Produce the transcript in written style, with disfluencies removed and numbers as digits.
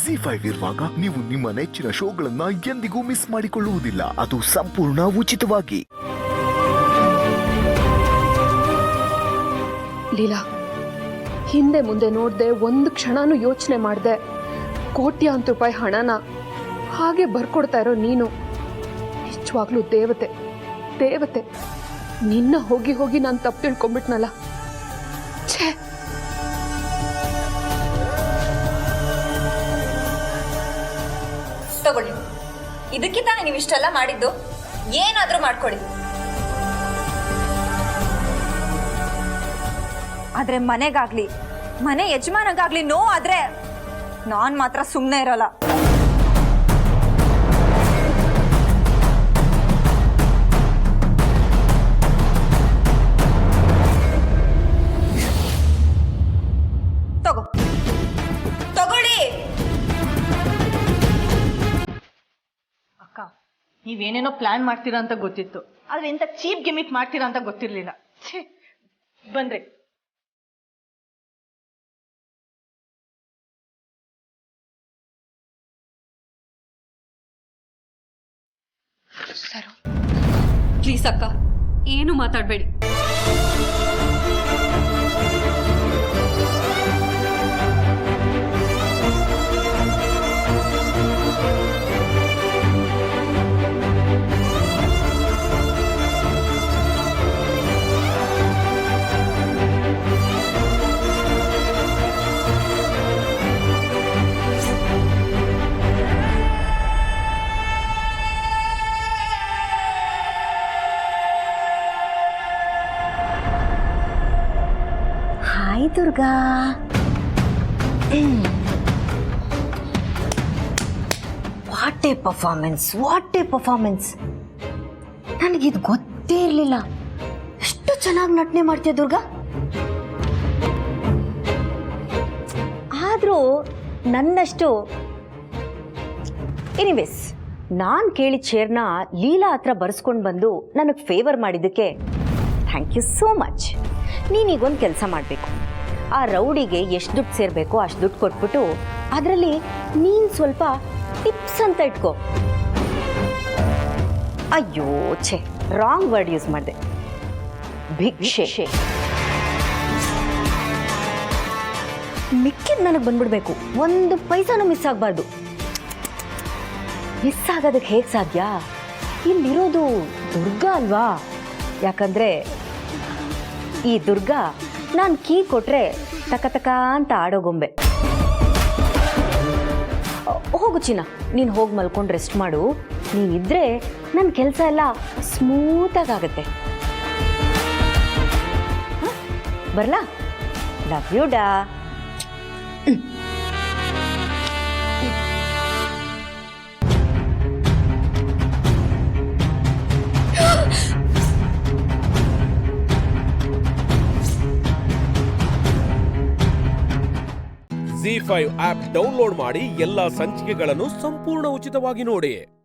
ZEE5 ಇರುವಾಗ ನೀವು ನಿಮ್ಮ ನೆಚ್ಚಿನ ಶೋಗಳನ್ನ ಎಂದಿಗೂ ಮಿಸ್ ಮಾಡಿಕೊಳ್ಳುವುದಿಲ್ಲ. ಅದು ಸಂಪೂರ್ಣ ಉಚಿತವಾಗಿ. ಲೀಲಾ, ಹಿಂದೆ ಮುಂದೆ ನೋಡ್ದೆ ಒಂದು ಕ್ಷಣನೂ ಯೋಚನೆ ಮಾಡ್ದೆ ಕೋಟ್ಯಾಂತರ ರೂಪಾಯಿ ಹಣನ ಹಾಗೆ ಬರ್ಕೊಡ್ತಾ ಇರೋ ನೀನು ನಿಜವಾಗ್ಲೂ ದೇವತೆ. ದೇವತೆ ನಿನ್ನ ಹೋಗಿ ಹೋಗಿ ನಾನು ತಪ್ಪು ತಿಳ್ಕೊಂಡ್ಬಿಟ್ನಲ್ಲ. ಛೇ, ತಗೊಳ್ಳಿ, ಇದಕ್ಕೆ ತಾನೇ ನೀವು ಇಷ್ಟೆಲ್ಲ ಮಾಡಿದ್ದು. ಏನಾದ್ರೂ ಮಾಡ್ಕೊಳ್ಳಿ. ಆದ್ರೆ ಮನೆಗಾಗ್ಲಿ ಮನೆ ಯಜಮಾನಗಾಗ್ಲಿ ನೋವಾದ್ರೆ ನಾನ್ ಮಾತ್ರ ಸುಮ್ಮನೆ ಇರಲ್ಲ. ತಗೊಳ್ಳಿ. ಅಕ್ಕ, ನೀವೇನೇನೋ ಪ್ಲಾನ್ ಮಾಡ್ತೀರಾ ಅಂತ ಗೊತ್ತಿತ್ತು, ಆದ್ರೆ ಇಂಥ ಚೀಪ್ ಗಿಮಿಕ್ ಮಾಡ್ತೀರಾ ಅಂತ ಗೊತ್ತಿರ್ಲಿಲ್ಲ. ಬನ್ರಿ. ಸರು, ಪ್ಲೀಸ್ ಅಕ್ಕ, ಏನು ಮಾತಾಡಬೇಡಿ. Hi Durga. What a performance. ನನಗಿದು ಗೊತ್ತೇ ಇರಲಿಲ್ಲ. ಎಷ್ಟು ಚೆನ್ನಾಗಿ ನಟನೆ ಮಾಡ್ತೀಯ ದುರ್ಗಾ. ಆದರೂ ನನ್ನಷ್ಟು ಎನಿವೇಸ್, ನಾನು ಕೇಳಿದ ಶೇರ್ನ ಲೀಲಾ ಹತ್ರ ಬರ್ಸ್ಕೊಂಡು ಬಂದು ನನಗೆ ಫೇವರ್ ಮಾಡಿದ್ದಕ್ಕೆ ಥ್ಯಾಂಕ್ ಯು ಸೋ ಮಚ್. ನೀನೀಗೊಂದು ಕೆಲಸ ಮಾಡಬೇಕು. ಆ ರೌಡಿಗೆ ಎಷ್ಟು ದುಡ್ಡು ಸೇರಬೇಕೋ ಅಷ್ಟು ದುಡ್ಡು ಕೊಟ್ಬಿಟ್ಟು ಅದರಲ್ಲಿ ನೀನು ಸ್ವಲ್ಪ ಟಿಪ್ಸ್ ಅಂತ ಇಟ್ಕೋ. ಅಯ್ಯೋ ಛೇ, ರಾಂಗ್ ವರ್ಡ್ ಯೂಸ್ ಮಾಡಿದೆ. ಭಿಕ್ಷೆ. ಮಿಕ್ಕಿದ್ ನನಗೆ ಬಂದ್ಬಿಡ್ಬೇಕು. ಒಂದು ಪೈಸಾನು ಮಿಸ್ ಆಗಬಾರ್ದು. ಮಿಸ್ ಆಗೋದಕ್ಕೆ ಹೇಗೆ ಸಾಧ್ಯ? ಇಲ್ಲಿರೋದು ದುರ್ಗಾ ಅಲ್ವಾ? ಯಾಕಂದರೆ ಈ ದುರ್ಗಾ ನಾನು ಕೀ ಕೊಟ್ರೆ ತಕ ತಕ ಅಂತ ಆಡೋ ಗೊಂಬೆ. ಹೋಗು ಚಿನ್ನ, ನೀನು ಹೋಗಿ ಮಲ್ಕೊಂಡು ರೆಸ್ಟ್ ಮಾಡು. ನೀನಿದ್ರೆ ನನ್ನ ಕೆಲಸ ಎಲ್ಲ ಸ್ಮೂತಾಗಿ ಆಗುತ್ತೆ. ಬರಲಾ? ಲವ್ ಯು ಡಾ. ZEE5 ಆಪ್ ಡೌನ್ಲೋಡ್ ಮಾಡಿ ಎಲ್ಲಾ ಸಂಚಿಕೆಗಳನ್ನು ಸಂಪೂರ್ಣ ಉಚಿತವಾಗಿ ನೋಡಿ.